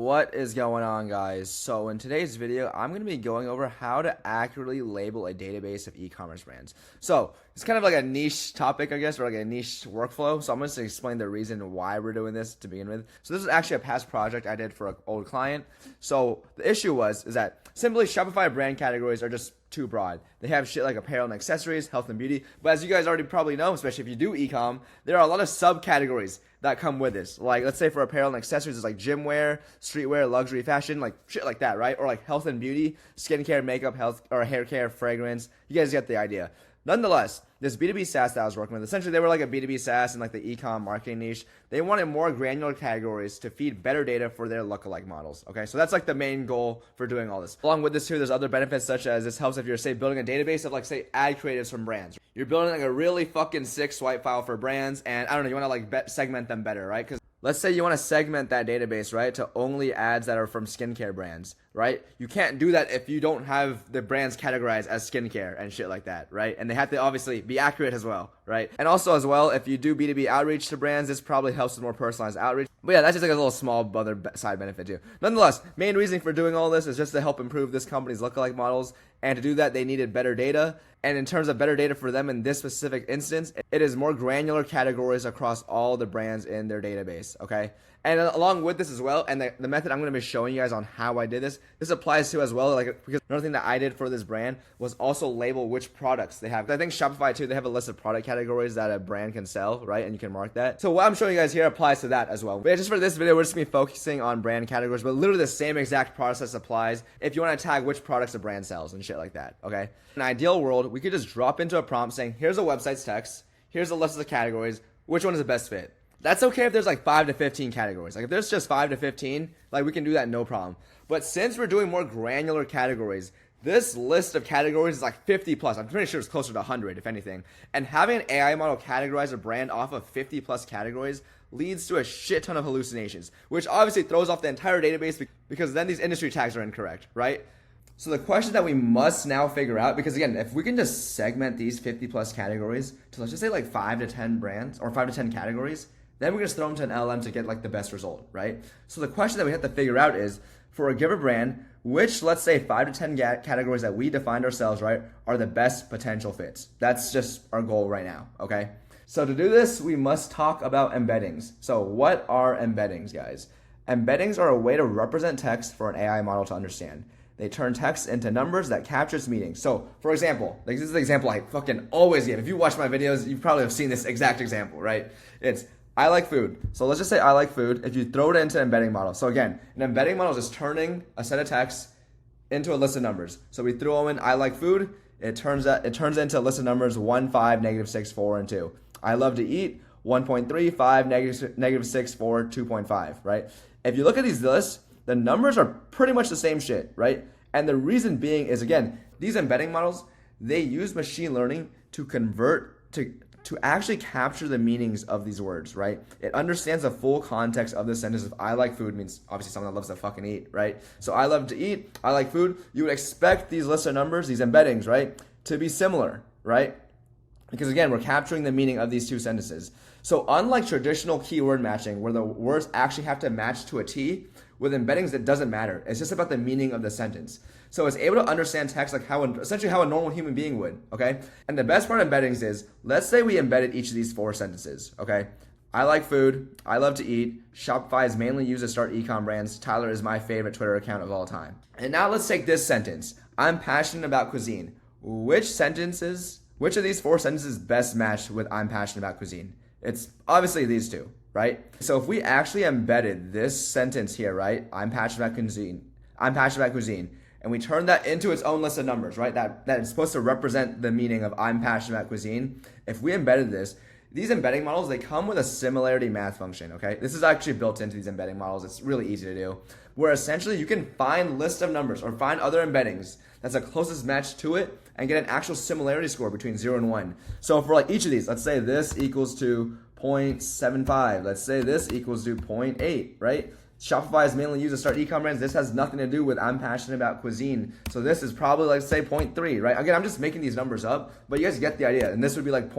What is going on, guys? So in today's video, I'm going to be going over how to accurately label a database of e-commerce brands. So it's kind of like a niche topic, I guess, or like a niche workflow. So I'm going to explain the reason why we're doing this to begin with. So this is actually a past project I did for an old client. So the issue is that simply Shopify brand categories are just too broad. They have shit like apparel and accessories, health and beauty. But as you guys already probably know, especially if you do e-com, there are a lot of subcategories that come with this. Like, let's say for apparel and accessories, it's like gym wear, streetwear, luxury fashion, like shit like that, right? Or like health and beauty, skincare, makeup, health, or hair care, fragrance. You guys get the idea. Nonetheless, this B2B SaaS that I was working with, essentially they were like a B2B SaaS in like the e-com marketing niche. They wanted more granular categories to feed better data for their lookalike models. Okay, so that's like the main goal for doing all this. Along with this too, there's other benefits such as this helps if you're, say, building a database of like, say, ad creatives from brands. You're building like a really fucking sick swipe file for brands, and I don't know, you want to like segment them better, right? Because let's say you want to segment that database, right, to only ads that are from skincare brands, right? You can't do that if you don't have the brands categorized as skincare and shit like that, right? And they have to obviously be accurate as well, right? And also as well, if you do B2B outreach to brands, this probably helps with more personalized outreach. But yeah, that's just like a little small other side benefit too. Nonetheless, main reason for doing all this is just to help improve this company's lookalike models. And to do that, they needed better data. And in terms of better data for them in this specific instance, it is more granular categories across all the brands in their database, okay? And along with this as well, and the method I'm going to be showing you guys on how I did this applies to as well, like, because another thing that I did for this brand was also label which products they have. I think Shopify too, they have a list of product categories that a brand can sell, right? And you can mark that. So what I'm showing you guys here applies to that as well. But just for this video, we're just going to be focusing on brand categories, but literally the same exact process applies if you want to tag which products a brand sells and shit like that, okay? In an ideal world, we could just drop into a prompt saying, here's a website's text, here's a list of categories, which one is the best fit? That's okay if there's like 5 to 15 categories. Like if there's just 5 to 15, like we can do that no problem. But since we're doing more granular categories, this list of categories is like 50 plus. I'm pretty sure it's closer to 100 if anything. And having an AI model categorize a brand off of 50 plus categories leads to a shit ton of hallucinations, which obviously throws off the entire database because then these industry tags are incorrect, right? So the question that we must now figure out, because again, if we can just segment these 50 plus categories to, let's just say, like 5 to 10 brands or 5 to 10 categories, then we're just throw them to an LLM to get like the best result, right? So the question that we have to figure out is, for a given brand, which, let's say, 5 to 10 categories that we defined ourselves, right, are the best potential fits. That's just our goal right now, okay? So to do this, we must talk about embeddings. So what are embeddings, guys? Embeddings are a way to represent text for an AI model to understand. They turn text into numbers that capture its meaning. So, for example, like this is the example I fucking always give. If you watch my videos, you probably have seen this exact example, right? It's, I like food. So let's just say I like food. If you throw it into an embedding model. So again, an embedding model is just turning a set of text into a list of numbers. So we throw in I like food. It turns into a list of numbers 1, 5, -6, 4, and 2. I love to eat 1.3, 5, -6, 4, 2.5, right? If you look at these lists, the numbers are pretty much the same shit, right? And the reason being is, again, these embedding models, they use machine learning to convert to actually capture the meanings of these words, right? It understands the full context of the sentence. If I like food means obviously someone that loves to fucking eat, right? So I love to eat, I like food. You would expect these lists of numbers, these embeddings, right, to be similar, right? Because again, we're capturing the meaning of these two sentences. So unlike traditional keyword matching, where the words actually have to match to a T, with embeddings, it doesn't matter. It's just about the meaning of the sentence. So it's able to understand text like essentially how a normal human being would, okay? And the best part of embeddings is, let's say we embedded each of these 4 sentences, okay? I like food, I love to eat, Shopify is mainly used to start e-com brands, Tyler is my favorite Twitter account of all time. And now let's take this sentence, I'm passionate about cuisine. Which of these 4 sentences best match with I'm passionate about cuisine? It's obviously these two, right? So if we actually embedded this sentence here, right? I'm passionate about cuisine, and we turn that into its own list of numbers, right? That is supposed to represent the meaning of I'm passionate about cuisine. If we embedded this, these embedding models, they come with a similarity math function, okay? This is actually built into these embedding models. It's really easy to do, where essentially you can find list of numbers or find other embeddings that's the closest match to it and get an actual similarity score between 0 and 1. So for like each of these, let's say this equals to 0.75. Let's say this equals to 0.8, right? Shopify is mainly used to start e-com brands. This has nothing to do with I'm passionate about cuisine. So this is probably, like, say 0.3, right? Again, I'm just making these numbers up, but you guys get the idea. And this would be like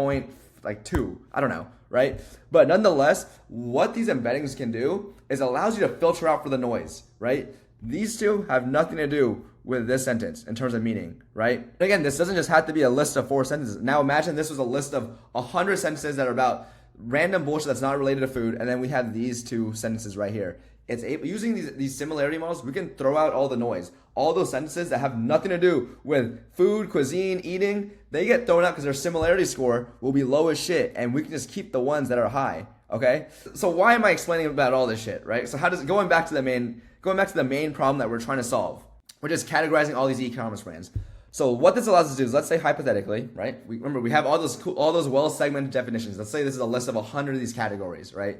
like 2. I don't know, right? But nonetheless, what these embeddings can do is allows you to filter out for the noise, right? These two have nothing to do with this sentence in terms of meaning, right? Again, this doesn't just have to be a list of 4 sentences. Now imagine this was a list of 100 sentences that are about random bullshit that's not related to food, and then we have these 2 sentences right here. It's using these similarity models, we can throw out all the noise. All those sentences that have nothing to do with food, cuisine, eating, they get thrown out because their similarity score will be low as shit, and we can just keep the ones that are high, okay? So why am I explaining about all this shit, right? So going back to the main problem that we're trying to solve, which is categorizing all these e-commerce brands. So what this allows us to do is, let's say hypothetically, right? Remember, we have all those well-segmented definitions. Let's say this is a list of 100 of these categories, right?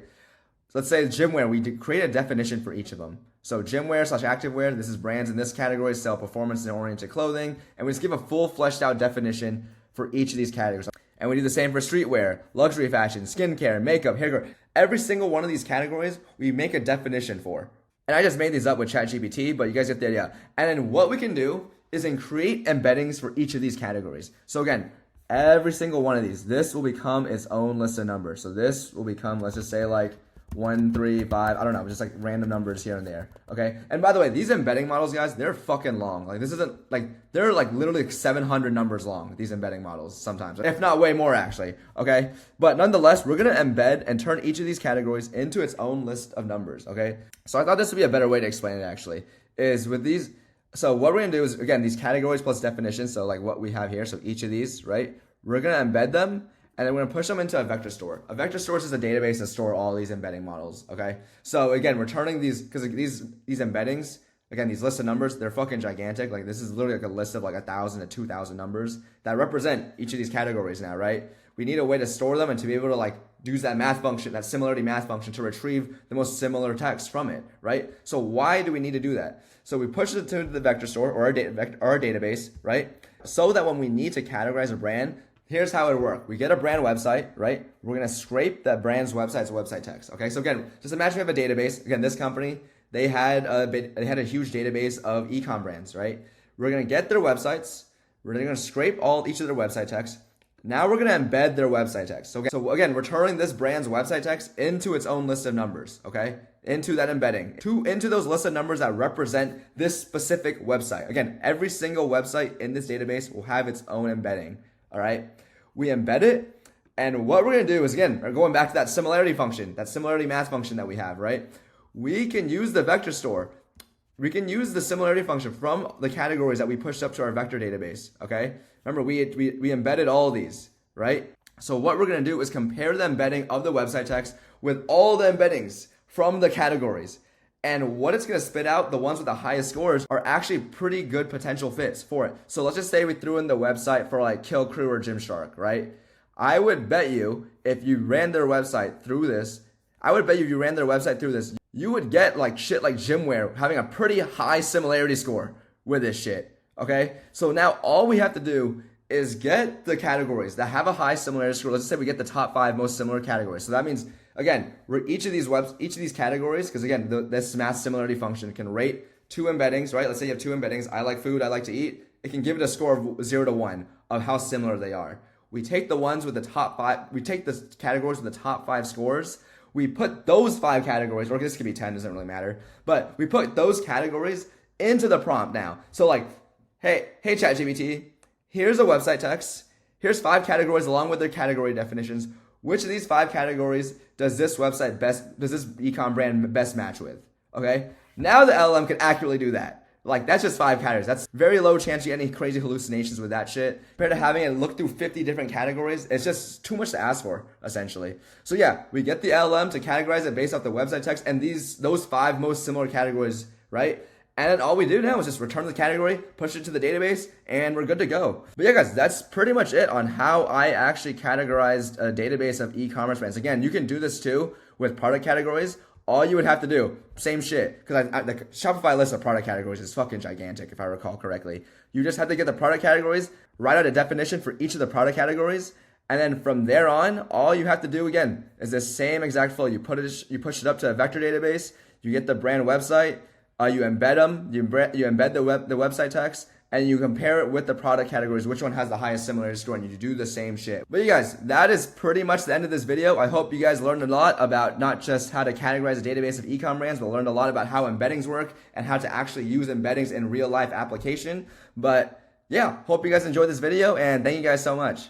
So let's say gymwear, we create a definition for each of them. So gymwear/activewear, this is brands in this category sell performance and oriented clothing, and we just give a full fleshed out definition for each of these categories. And we do the same for streetwear, luxury fashion, skincare, makeup, hair care. Every single one of these categories, we make a definition for. And I just made these up with ChatGPT, but you guys get the idea. And then what we can do is create embeddings for each of these categories. So again, every single one of these, this will become its own list of numbers. So this will become, let's just say like 1, 3, 5, I don't know, just like random numbers here and there, okay? And by the way, these embedding models, guys, they're fucking long. Like this isn't, like, they're like literally 700 numbers long, these embedding models sometimes, if not way more actually, okay? But nonetheless, we're gonna embed and turn each of these categories into its own list of numbers, okay? So I thought this would be a better way to explain it actually, is with these, so what we're gonna do is, again, these categories plus definitions, so like what we have here, so each of these, right? We're gonna embed them, and then we're gonna push them into a vector store. A vector store is just a database to store all these embedding models, okay? So again, we're turning these, because these embeddings, again, these lists of numbers, they're fucking gigantic. Like this is literally like a list of like 1,000 to 2,000 numbers that represent each of these categories now, right? We need a way to store them and to be able to like use that math function, that similarity math function to retrieve the most similar text from it, right? So why do we need to do that? So we push it to the vector store or our database, right? So that when we need to categorize a brand, here's how it would work. We get a brand website, right? We're gonna scrape that brand's website text. Okay, so again, just imagine we have a database. Again, this company, they had a huge database of e-com brands, right? We're gonna get their websites. We're gonna scrape each of their website text. Now we're gonna embed their website text. So again, we're turning this brand's website text into its own list of numbers, okay? Into that embedding, into those list of numbers that represent this specific website. Again, every single website in this database will have its own embedding. All right, we embed it, and what we're gonna do is, again, we're going back to that similarity function, that similarity math function that we have, right? We can use the vector store. We can use the similarity function from the categories that we pushed up to our vector database, okay? Remember, we embedded all of these, right? So what we're gonna do is compare the embedding of the website text with all the embeddings from the categories. And what it's going to spit out, the ones with the highest scores, are actually pretty good potential fits for it. So let's just say we threw in the website for like Kill Crew or Gymshark, right? I would bet you if you ran their website through this, you would get like shit like Gymwear having a pretty high similarity score with this shit, okay? So now all we have to do is get the categories that have a high similarity score. Let's just say we get the top 5 most similar categories. So that means, again, each of these categories, because again, this math similarity function can rate 2 embeddings, right? Let's say you have 2 embeddings. I like food, I like to eat. It can give it a score of 0 to 1 of how similar they are. We take the ones with the top 5, we take the categories with the top 5 scores. We put those 5 categories, or this could be 10, doesn't really matter. But we put those categories into the prompt now. So like, hey ChatGPT, here's a website text. Here's 5 categories along with their category definitions. Which of these 5 categories does this e-com brand best match with? Okay. Now the LLM can accurately do that. Like that's just 5 categories. That's very low chance you get any crazy hallucinations with that shit. Compared to having it look through 50 different categories, it's just too much to ask for, essentially. So yeah, we get the LLM to categorize it based off the website text and those 5 most similar categories, right? And then all we do now is just return the category, push it to the database, and we're good to go. But yeah, guys, that's pretty much it on how I actually categorized a database of e-commerce brands. Again, you can do this too with product categories. All you would have to do, same shit, because the Shopify list of product categories is fucking gigantic, if I recall correctly. You just have to get the product categories, write out a definition for each of the product categories, and then from there on, all you have to do, again, is the same exact flow. You push it up to a vector database, you get the brand website, you embed them, you embed the website text, and you compare it with the product categories, which one has the highest similarity score, and you do the same shit. But you guys, that is pretty much the end of this video. I hope you guys learned a lot about not just how to categorize a database of e-com brands, but learned a lot about how embeddings work and how to actually use embeddings in real life application. But yeah, hope you guys enjoyed this video, and thank you guys so much.